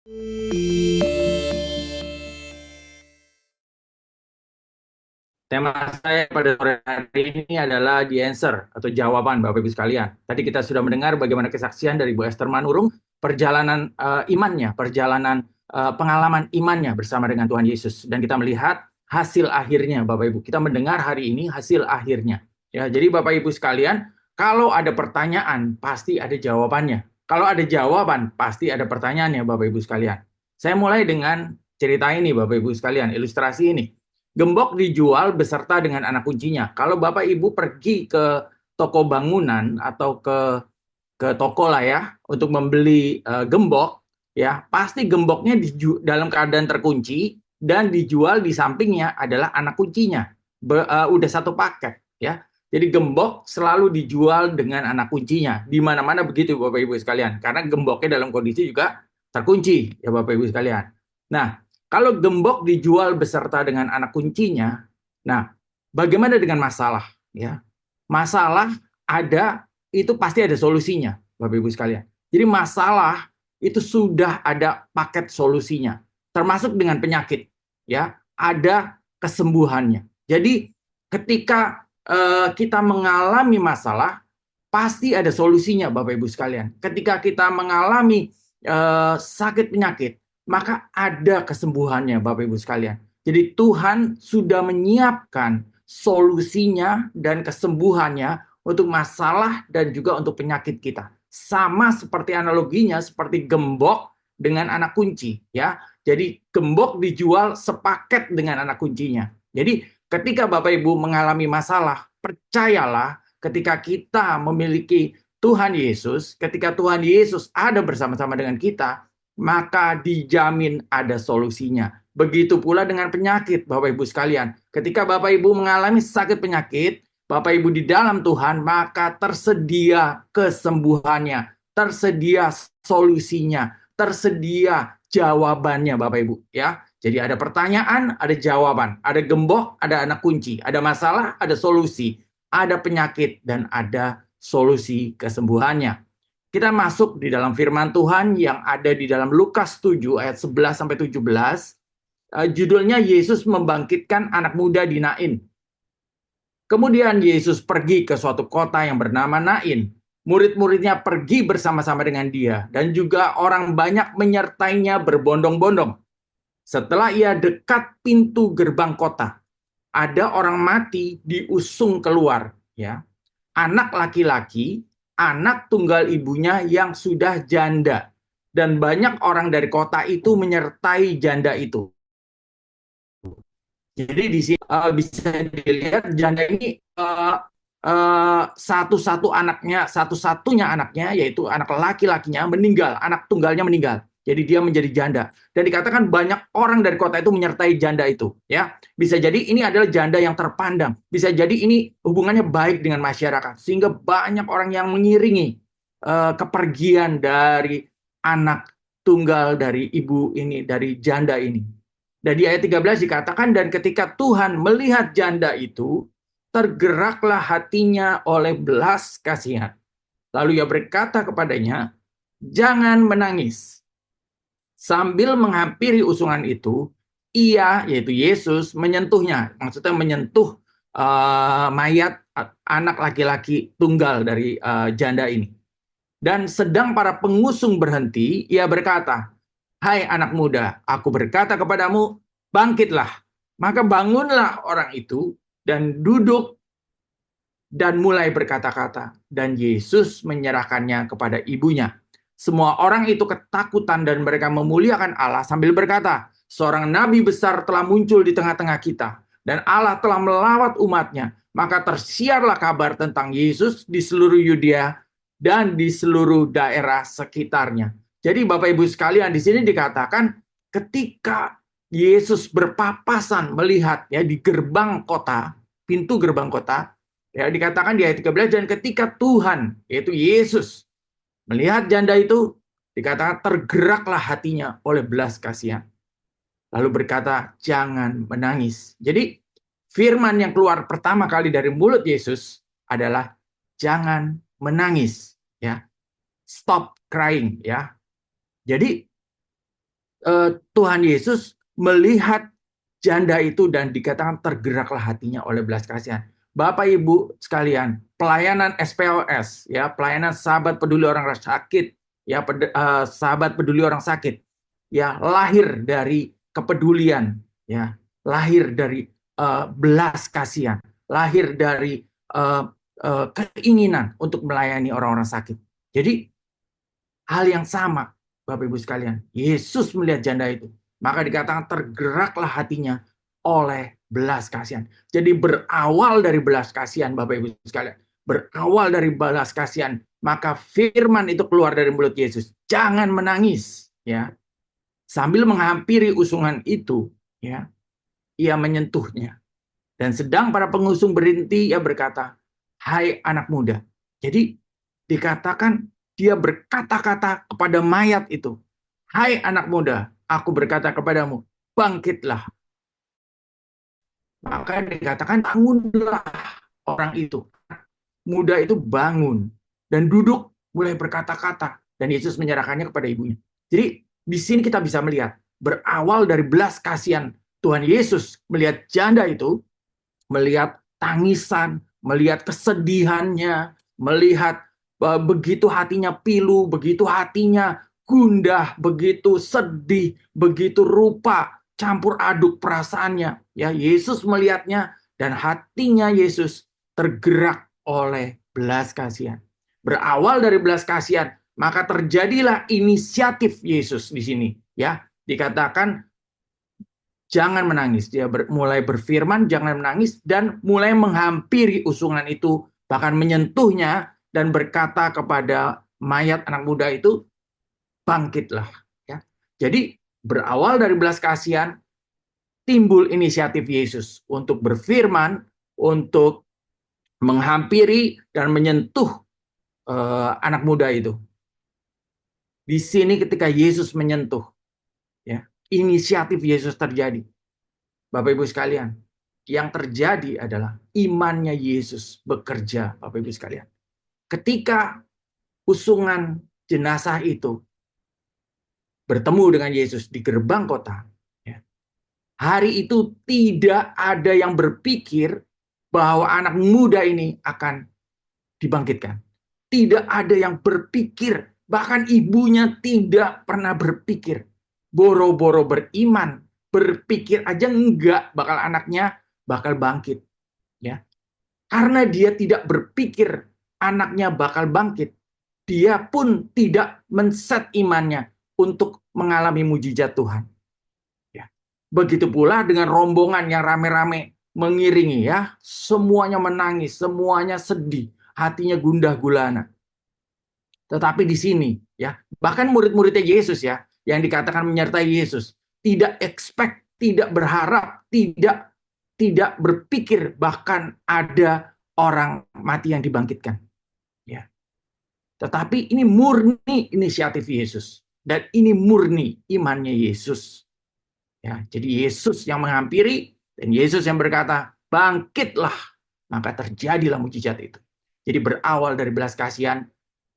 Tema saya pada sore hari ini adalah The Answer atau jawaban Bapak Ibu sekalian. Tadi kita sudah mendengar bagaimana kesaksian dari Bu Esther Manurung, perjalanan imannya, perjalanan pengalaman imannya bersama dengan Tuhan Yesus. Dan kita melihat hasil akhirnya Bapak Ibu. Kita mendengar hari ini hasil akhirnya. Ya, jadi Bapak Ibu sekalian, kalau ada pertanyaan pasti ada jawabannya. Kalau ada jawaban pasti ada pertanyaannya Bapak Ibu sekalian. Saya mulai dengan cerita ini Bapak Ibu sekalian, ilustrasi ini. Gembok dijual beserta dengan anak kuncinya. Kalau Bapak Ibu pergi ke toko bangunan atau ke toko lah ya untuk membeli gembok, ya pasti gemboknya dalam keadaan terkunci dan dijual di sampingnya adalah anak kuncinya. Udah satu paket ya. Jadi gembok selalu dijual dengan anak kuncinya. Di mana-mana begitu Bapak Ibu sekalian. Karena gemboknya dalam kondisi juga terkunci ya Bapak Ibu sekalian. Nah, kalau gembok dijual beserta dengan anak kuncinya, nah bagaimana dengan masalah? Ya, masalah ada itu pasti ada solusinya, Bapak Ibu sekalian. Jadi masalah itu sudah ada paket solusinya, termasuk dengan penyakit. Ya, ada kesembuhannya. Jadi ketika kita mengalami masalah, pasti ada solusinya, Bapak Ibu sekalian. Ketika kita mengalami sakit penyakit, maka ada kesembuhannya Bapak Ibu sekalian. Jadi Tuhan sudah menyiapkan solusinya dan kesembuhannya untuk masalah dan juga untuk penyakit kita. Sama seperti analoginya seperti gembok dengan anak kunci ya. Jadi gembok dijual sepaket dengan anak kuncinya. Jadi ketika Bapak Ibu mengalami masalah, percayalah ketika kita memiliki Tuhan Yesus, ketika Tuhan Yesus ada bersama-sama dengan kita, maka dijamin ada solusinya. Begitu pula dengan penyakit, Bapak Ibu sekalian. Ketika Bapak Ibu mengalami sakit penyakit, Bapak Ibu di dalam Tuhan, maka tersedia kesembuhannya, tersedia solusinya, tersedia jawabannya, Bapak Ibu. Ya, jadi ada pertanyaan, ada jawaban, ada gembok, ada anak kunci, ada masalah, ada solusi, ada penyakit, dan ada solusi kesembuhannya. Kita masuk di dalam firman Tuhan yang ada di dalam Lukas 7 ayat 11 sampai 17. Judulnya Yesus membangkitkan anak muda di Nain. Kemudian Yesus pergi ke suatu kota yang bernama Nain. Murid-muridnya pergi bersama-sama dengan dia dan juga orang banyak menyertainya berbondong-bondong. Setelah ia dekat pintu gerbang kota, ada orang mati diusung keluar, ya. Anak laki-laki, anak tunggal ibunya yang sudah janda. Dan banyak orang dari kota itu menyertai janda itu. Jadi di sini bisa dilihat janda ini satu-satunya anaknya yaitu anak laki-lakinya meninggal, anak tunggalnya meninggal. Jadi dia menjadi janda. Dan dikatakan banyak orang dari kota itu menyertai janda itu. Ya, bisa jadi ini adalah janda yang terpandang. Bisa jadi ini hubungannya baik dengan masyarakat, sehingga banyak orang yang mengiringi kepergian dari anak tunggal dari ibu ini, dari janda ini. Dan di ayat 13 dikatakan, dan ketika Tuhan melihat janda itu, tergeraklah hatinya oleh belas kasihan. Lalu ia berkata kepadanya, jangan menangis. Sambil menghampiri usungan itu, ia, yaitu Yesus, menyentuhnya. Maksudnya menyentuh mayat anak laki-laki tunggal dari janda ini. Dan sedang para pengusung berhenti, ia berkata, hai anak muda, aku berkata kepadamu, bangkitlah. Maka bangunlah orang itu dan duduk dan mulai berkata-kata. Dan Yesus menyerahkannya kepada ibunya. Semua orang itu ketakutan dan mereka memuliakan Allah sambil berkata, seorang nabi besar telah muncul di tengah-tengah kita. Dan Allah telah melawat umatnya. Maka tersiarlah kabar tentang Yesus di seluruh Yudea dan di seluruh daerah sekitarnya. Jadi Bapak Ibu sekalian, di sini dikatakan ketika Yesus berpapasan melihat ya di gerbang kota, pintu gerbang kota, ya dikatakan di ayat 13, dan ketika Tuhan, yaitu Yesus, melihat janda itu, dikatakan tergeraklah hatinya oleh belas kasihan. Lalu berkata, jangan menangis. Jadi firman yang keluar pertama kali dari mulut Yesus adalah jangan menangis, ya. Stop crying, ya. Jadi Tuhan Yesus melihat janda itu dan dikatakan tergeraklah hatinya oleh belas kasihan. Bapak Ibu sekalian, pelayanan SPOS, ya, pelayanan sahabat peduli orang sakit, ya, sahabat peduli orang sakit, ya, lahir dari kepedulian, ya, lahir dari belas kasihan, lahir dari keinginan untuk melayani orang-orang sakit. Jadi hal yang sama, Bapak Ibu sekalian. Yesus melihat janda itu, maka dikatakan tergeraklah hatinya oleh belas kasihan. Jadi berawal dari belas kasihan, Bapak Ibu sekalian. Berawal dari belas kasihan, maka firman itu keluar dari mulut Yesus. Jangan menangis, ya. Sambil menghampiri usungan itu, ya, ia menyentuhnya. Dan sedang para pengusung berhenti, ia berkata, "Hai anak muda." Jadi dikatakan dia berkata-kata kepada mayat itu, "Hai anak muda, aku berkata kepadamu, bangkitlah." Maka dikatakan bangunlah orang itu. Muda itu bangun dan duduk mulai berkata-kata. Dan Yesus menyerahkannya kepada ibunya. Jadi di sini kita bisa melihat berawal dari belas kasihan Tuhan Yesus melihat janda itu, melihat tangisan, melihat kesedihannya, melihat begitu hatinya pilu, begitu hatinya gundah, begitu sedih, begitu rupa, campur aduk perasaannya. Ya, Yesus melihatnya dan hatinya Yesus tergerak oleh belas kasihan. Berawal dari belas kasihan, maka terjadilah inisiatif Yesus di sini. Ya, dikatakan jangan menangis. Dia mulai berfirman, jangan menangis, dan mulai menghampiri usungan itu, bahkan menyentuhnya, dan berkata kepada mayat anak muda itu, bangkitlah. Ya. Jadi berawal dari belas kasihan, timbul inisiatif Yesus untuk berfirman, untuk menghampiri dan menyentuh anak muda itu. Di sini ketika Yesus menyentuh, ya, inisiatif Yesus terjadi. Bapak Ibu sekalian, yang terjadi adalah imannya Yesus bekerja, Bapak Ibu sekalian. Ketika usungan jenazah itu bertemu dengan Yesus di gerbang kota, ya, hari itu tidak ada yang berpikir bahwa anak muda ini akan dibangkitkan. Tidak ada yang berpikir, bahkan ibunya tidak pernah berpikir. Boro-boro beriman, berpikir aja enggak bakal anaknya bakal bangkit. Ya, karena dia tidak berpikir anaknya bakal bangkit, dia pun tidak men-set imannya untuk mengalami mujizat Tuhan. Ya. Begitu pula dengan rombongan yang rame-rame mengiringi, ya, semuanya menangis, semuanya sedih, hatinya gundah gulana. Tetapi di sini, ya, bahkan murid-muridnya Yesus, ya, yang dikatakan menyertai Yesus, tidak expect, tidak berharap, tidak berpikir bahkan ada orang mati yang dibangkitkan. Ya. Tetapi ini murni inisiatif Yesus dan ini murni imannya Yesus. Ya, jadi Yesus yang menghampiri dan Yesus yang berkata, "Bangkitlah." Maka terjadilah mujizat itu. Jadi berawal dari belas kasihan,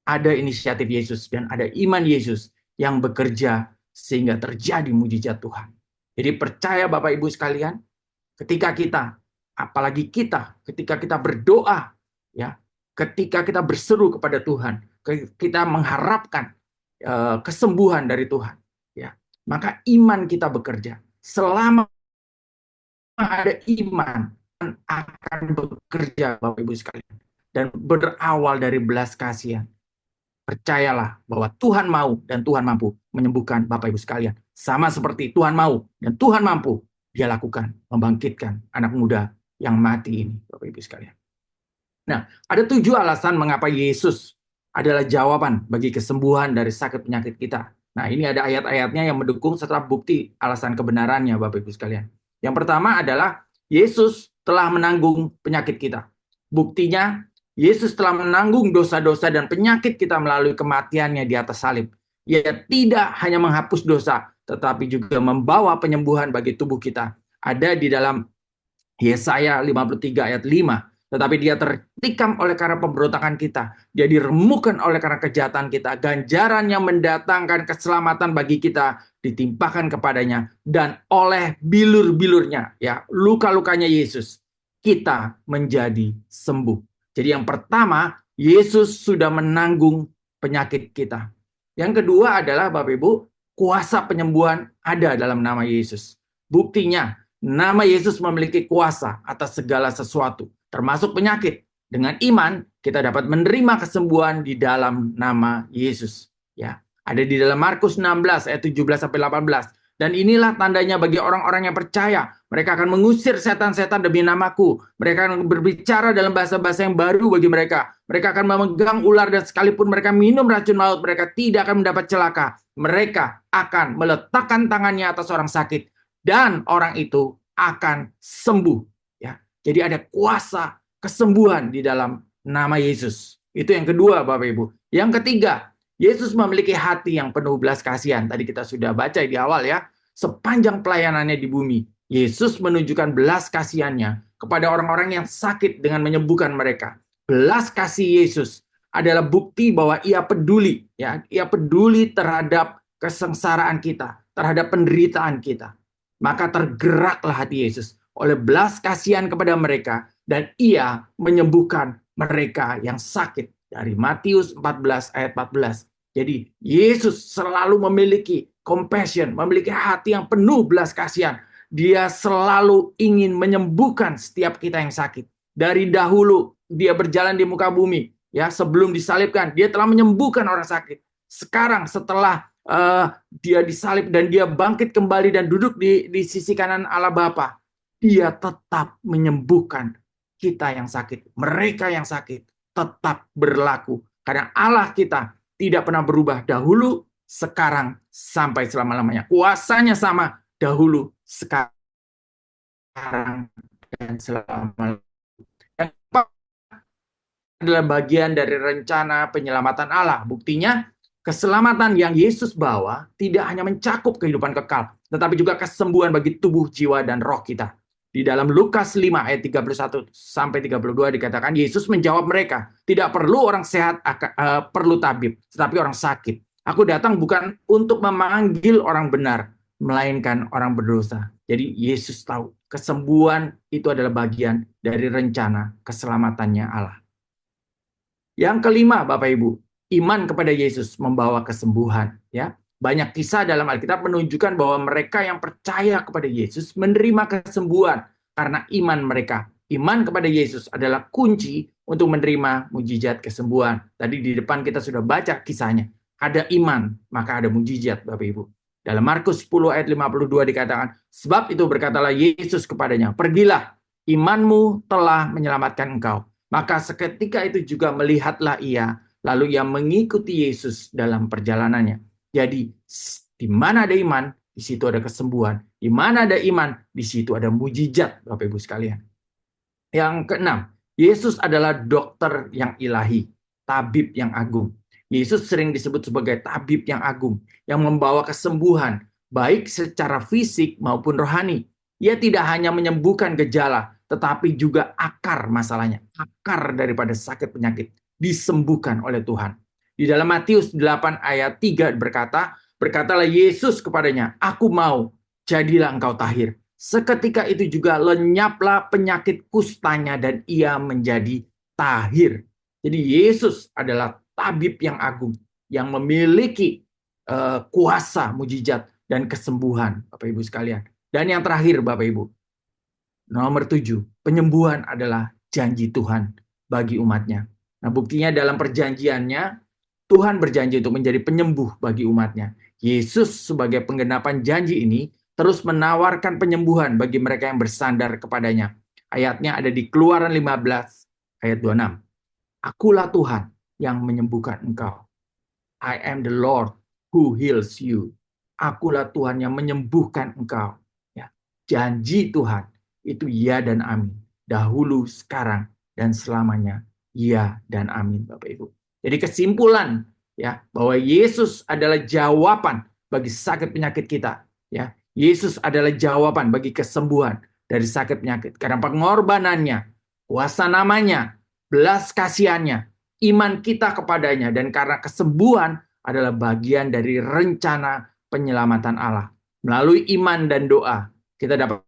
ada inisiatif Yesus dan ada iman Yesus yang bekerja sehingga terjadi mujizat Tuhan. Jadi percaya Bapak Ibu sekalian, ketika kita, apalagi kita, ketika kita berdoa, ya, ketika kita berseru kepada Tuhan, kita mengharapkan kesembuhan dari Tuhan, ya, maka iman kita bekerja. Selama ada iman, akan bekerja Bapak Ibu sekalian, dan berawal dari belas kasihan. Percayalah bahwa Tuhan mau dan Tuhan mampu menyembuhkan Bapak Ibu sekalian. Sama seperti Tuhan mau dan Tuhan mampu, Dia lakukan, membangkitkan anak muda yang mati ini, Bapak Ibu sekalian. Nah, ada 7 alasan mengapa Yesus adalah jawaban bagi kesembuhan dari sakit penyakit kita. Nah, ini ada ayat-ayatnya yang mendukung serta bukti alasan kebenarannya, Bapak Ibu sekalian. Yang pertama adalah Yesus telah menanggung penyakit kita. Buktinya, Yesus telah menanggung dosa-dosa dan penyakit kita melalui kematiannya di atas salib. Ia tidak hanya menghapus dosa, tetapi juga membawa penyembuhan bagi tubuh kita. Ada di dalam Yesaya 53 ayat 5. tetapi dia tertikam oleh karena pemberontakan kita. Dia diremukkan oleh karena kejahatan kita. Ganjaran yang mendatangkan keselamatan bagi kita ditimpakan kepadanya, dan oleh bilur-bilurnya, ya, luka-lukanya Yesus, kita menjadi sembuh. Jadi yang pertama, Yesus sudah menanggung penyakit kita. Yang kedua adalah, Bapak Ibu, kuasa penyembuhan ada dalam nama Yesus. Buktinya, nama Yesus memiliki kuasa atas segala sesuatu, termasuk penyakit. Dengan iman, kita dapat menerima kesembuhan di dalam nama Yesus. Ya, ada di dalam Markus 16 ayat 17 sampai 18. Dan inilah tandanya bagi orang-orang yang percaya. Mereka akan mengusir setan-setan demi namaku. Mereka akan berbicara dalam bahasa-bahasa yang baru bagi mereka. Mereka akan memegang ular, dan sekalipun mereka minum racun maut, mereka tidak akan mendapat celaka. Mereka akan meletakkan tangannya atas orang sakit, dan orang itu akan sembuh. Ya, jadi ada kuasa kesembuhan di dalam nama Yesus. Itu yang kedua, Bapak Ibu. Yang ketiga, Yesus memiliki hati yang penuh belas kasihan. Tadi kita sudah baca di awal, ya. Sepanjang pelayanannya di bumi, Yesus menunjukkan belas kasihannya kepada orang-orang yang sakit dengan menyembuhkan mereka. Belas kasih Yesus adalah bukti bahwa ia peduli, ya. Ia peduli terhadap kesengsaraan kita, terhadap penderitaan kita. Maka tergeraklah hati Yesus oleh belas kasihan kepada mereka, dan ia menyembuhkan mereka yang sakit. Dari Matius 14 ayat 14. Jadi Yesus selalu memiliki compassion, memiliki hati yang penuh belas kasihan. Dia selalu ingin menyembuhkan setiap kita yang sakit. Dari dahulu dia berjalan di muka bumi, ya, sebelum disalibkan, dia telah menyembuhkan orang sakit. Sekarang setelah dia disalib dan dia bangkit kembali dan duduk di sisi kanan Allah Bapa, dia tetap menyembuhkan kita yang sakit. Mereka yang sakit tetap berlaku. Karena Allah kita tidak pernah berubah, dahulu, sekarang, sampai selama-lamanya. Kuasanya sama, dahulu, sekarang, dan selama-lamanya. Yang keempat adalah bagian dari rencana penyelamatan Allah. Buktinya, keselamatan yang Yesus bawa tidak hanya mencakup kehidupan kekal, tetapi juga kesembuhan bagi tubuh, jiwa, dan roh kita. Di dalam Lukas 5 ayat 31 sampai 32 dikatakan, Yesus menjawab mereka, tidak perlu orang sehat perlu tabib, tetapi orang sakit. Aku datang bukan untuk memanggil orang benar, melainkan orang berdosa. Jadi Yesus tahu kesembuhan itu adalah bagian dari rencana keselamatannya Allah. Yang kelima, Bapak Ibu, iman kepada Yesus membawa kesembuhan, ya. Banyak kisah dalam Alkitab menunjukkan bahwa mereka yang percaya kepada Yesus menerima kesembuhan karena iman mereka. Iman kepada Yesus adalah kunci untuk menerima mujizat kesembuhan. Tadi di depan kita sudah baca kisahnya. Ada iman, maka ada mujizat, Bapak Ibu. Dalam Markus 10 ayat 52 dikatakan, sebab itu berkatalah Yesus kepadanya, pergilah, imanmu telah menyelamatkan engkau. Maka seketika itu juga melihatlah ia, lalu ia mengikuti Yesus dalam perjalanannya. Jadi, di mana ada iman, di situ ada kesembuhan. Di mana ada iman, di situ ada mujizat, Bapak Ibu sekalian. Yang keenam, Yesus adalah dokter yang ilahi, tabib yang agung. Yesus sering disebut sebagai tabib yang agung, yang membawa kesembuhan, baik secara fisik maupun rohani. Ia tidak hanya menyembuhkan gejala, tetapi juga akar masalahnya. Akar daripada sakit penyakit disembuhkan oleh Tuhan. Di dalam Matius 8 ayat 3 berkatalah Yesus kepadanya, aku mau, jadilah engkau tahir. Seketika itu juga lenyaplah penyakit kustanya dan ia menjadi tahir. Jadi Yesus adalah tabib yang agung, yang memiliki kuasa, mujizat, dan kesembuhan, Bapak Ibu sekalian. Dan yang terakhir, Bapak Ibu, nomor 7, penyembuhan adalah janji Tuhan bagi umatnya. Nah, buktinya dalam perjanjiannya, Tuhan berjanji untuk menjadi penyembuh bagi umatnya. Yesus sebagai penggenapan janji ini terus menawarkan penyembuhan bagi mereka yang bersandar kepadanya. Ayatnya ada di Keluaran 15 ayat 26. Akulah Tuhan yang menyembuhkan engkau. I am the Lord who heals you. Akulah Tuhan yang menyembuhkan engkau. Ya, janji Tuhan itu ya dan amin. Dahulu, sekarang, dan selamanya. Ya dan amin, Bapak Ibu. Jadi kesimpulan, ya, bahwa Yesus adalah jawaban bagi sakit penyakit kita. Ya, Yesus adalah jawaban bagi kesembuhan dari sakit penyakit. Karena pengorbanannya, kuasa namanya, belas kasihannya, iman kita kepadanya, dan karena kesembuhan adalah bagian dari rencana penyelamatan Allah. Melalui iman dan doa, kita dapat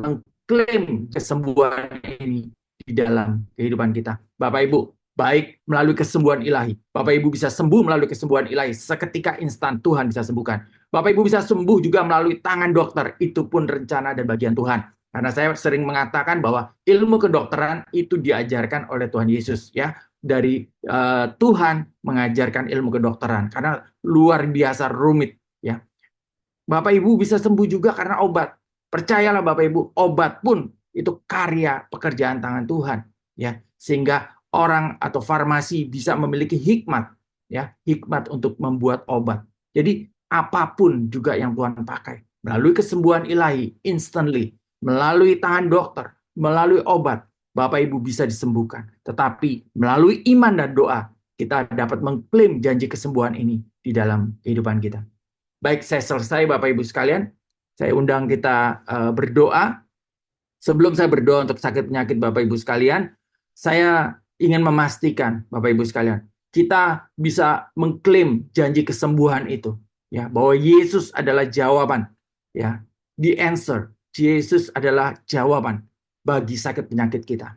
mengklaim kesembuhan ini di dalam kehidupan kita. Bapak Ibu, baik melalui kesembuhan ilahi. Bapak Ibu bisa sembuh melalui kesembuhan ilahi. Seketika instan Tuhan bisa sembuhkan. Bapak Ibu bisa sembuh juga melalui tangan dokter. Itu pun rencana dan bagian Tuhan. Karena saya sering mengatakan bahwa ilmu kedokteran itu diajarkan oleh Tuhan Yesus, ya. Dari Tuhan mengajarkan ilmu kedokteran karena luar biasa rumit, ya. Bapak Ibu bisa sembuh juga karena obat. Percayalah Bapak Ibu, obat pun itu karya pekerjaan tangan Tuhan, ya. Sehingga orang atau farmasi bisa memiliki hikmat, ya, hikmat untuk membuat obat. Jadi apapun juga yang Tuhan pakai, melalui kesembuhan ilahi, instantly, melalui tangan dokter, melalui obat, Bapak Ibu bisa disembuhkan. Tetapi melalui iman dan doa, kita dapat mengklaim janji kesembuhan ini di dalam kehidupan kita. Baik, saya selesai Bapak Ibu sekalian. Saya undang kita berdoa. Sebelum saya berdoa untuk sakit penyakit Bapak Ibu sekalian, saya ingin memastikan Bapak Ibu sekalian, kita bisa mengklaim janji kesembuhan itu, ya, bahwa Yesus adalah jawaban, ya, the answer. Yesus adalah jawaban bagi sakit penyakit kita.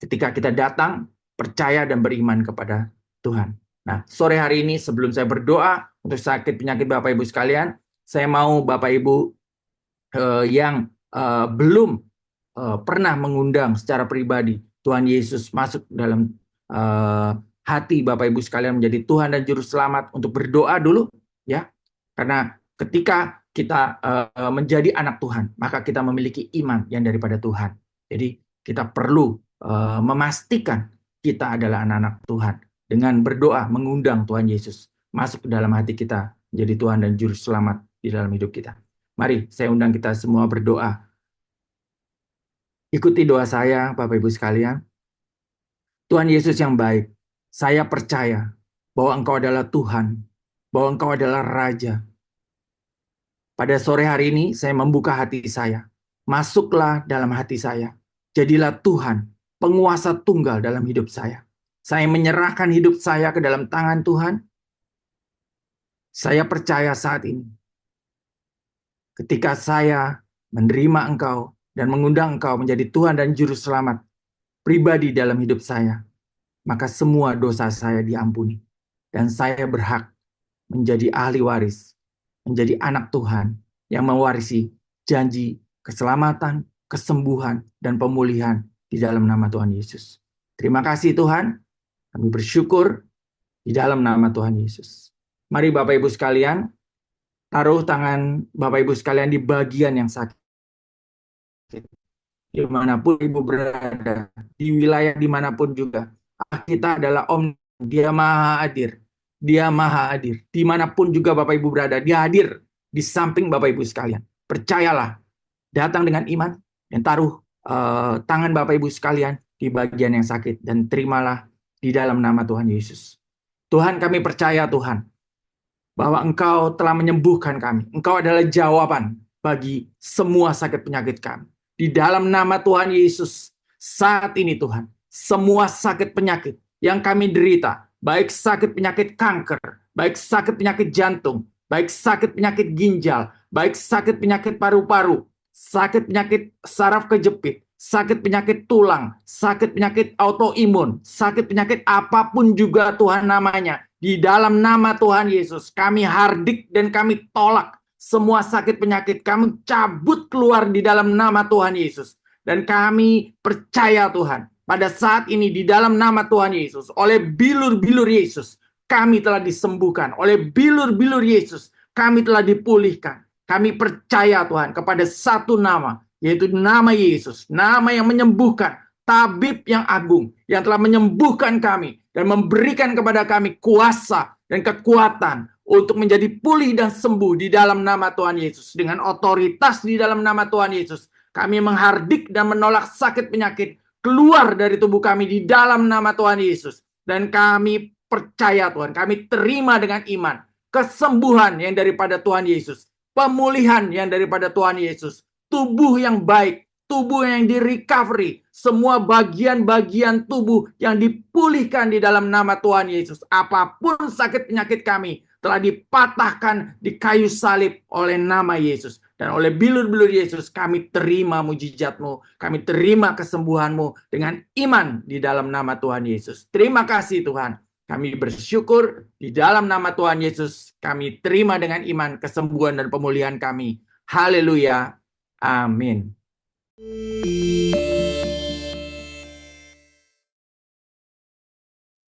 Ketika kita datang, percaya dan beriman kepada Tuhan. Nah, sore hari ini sebelum saya berdoa untuk sakit penyakit Bapak Ibu sekalian, saya mau Bapak Ibu yang belum pernah mengundang secara pribadi Tuhan Yesus masuk dalam hati Bapak Ibu sekalian menjadi Tuhan dan Juru Selamat, untuk berdoa dulu, ya. Karena ketika kita menjadi anak Tuhan, maka kita memiliki iman yang daripada Tuhan. Jadi kita perlu memastikan kita adalah anak-anak Tuhan dengan berdoa mengundang Tuhan Yesus masuk ke dalam hati kita menjadi Tuhan dan Juru Selamat di dalam hidup kita. Mari saya undang kita semua berdoa. Ikuti doa saya Bapak Ibu sekalian. Tuhan Yesus yang baik, saya percaya bahwa Engkau adalah Tuhan, bahwa Engkau adalah Raja. Pada sore hari ini saya membuka hati saya. Masuklah dalam hati saya. Jadilah Tuhan, penguasa tunggal dalam hidup saya. Saya menyerahkan hidup saya ke dalam tangan Tuhan. Saya percaya saat ini, ketika saya menerima Engkau dan mengundang Engkau menjadi Tuhan dan Juru Selamat pribadi dalam hidup saya, maka semua dosa saya diampuni. Dan saya berhak menjadi ahli waris, menjadi anak Tuhan yang mewarisi janji keselamatan, kesembuhan, dan pemulihan di dalam nama Tuhan Yesus. Terima kasih Tuhan, kami bersyukur di dalam nama Tuhan Yesus. Mari Bapak Ibu sekalian, taruh tangan Bapak Ibu sekalian di bagian yang sakit. Dimanapun Ibu berada, di wilayah dimanapun juga. Kita adalah Om, Dia Maha Hadir. Dia Maha Hadir. Dimanapun juga Bapak Ibu berada, Dia hadir di samping Bapak Ibu sekalian. Percayalah, datang dengan iman dan taruh tangan Bapak Ibu sekalian di bagian yang sakit dan terimalah di dalam nama Tuhan Yesus. Tuhan, kami percaya Tuhan bahwa Engkau telah menyembuhkan kami. Engkau adalah jawaban bagi semua sakit penyakit kami. Di dalam nama Tuhan Yesus, saat ini Tuhan, semua sakit penyakit yang kami derita, baik sakit penyakit kanker, baik sakit penyakit jantung, baik sakit penyakit ginjal, baik sakit penyakit paru-paru, sakit penyakit saraf kejepit, sakit penyakit tulang, sakit penyakit autoimun, sakit penyakit apapun juga Tuhan namanya, di dalam nama Tuhan Yesus, kami hardik dan kami tolak semua sakit penyakit. Kami cabut keluar di dalam nama Tuhan Yesus. Dan kami percaya Tuhan, pada saat ini di dalam nama Tuhan Yesus, oleh bilur-bilur Yesus, kami telah disembuhkan. Oleh bilur-bilur Yesus, kami telah dipulihkan. Kami percaya Tuhan kepada satu nama, yaitu nama Yesus. Nama yang menyembuhkan, tabib yang agung, yang telah menyembuhkan kami dan memberikan kepada kami kuasa dan kekuatan untuk menjadi pulih dan sembuh di dalam nama Tuhan Yesus. Dengan otoritas di dalam nama Tuhan Yesus, kami menghardik dan menolak sakit penyakit keluar dari tubuh kami di dalam nama Tuhan Yesus. Dan kami percaya Tuhan, kami terima dengan iman kesembuhan yang daripada Tuhan Yesus, pemulihan yang daripada Tuhan Yesus, tubuh yang baik, tubuh yang di recovery, semua bagian-bagian tubuh yang dipulihkan di dalam nama Tuhan Yesus. Apapun sakit penyakit kami telah dipatahkan di kayu salib oleh nama Yesus. Dan oleh bilur-bilur Yesus kami terima mujizat-Mu, kami terima kesembuhan-Mu dengan iman di dalam nama Tuhan Yesus. Terima kasih Tuhan. Kami bersyukur di dalam nama Tuhan Yesus. Kami terima dengan iman kesembuhan dan pemulihan kami. Haleluya. Amin.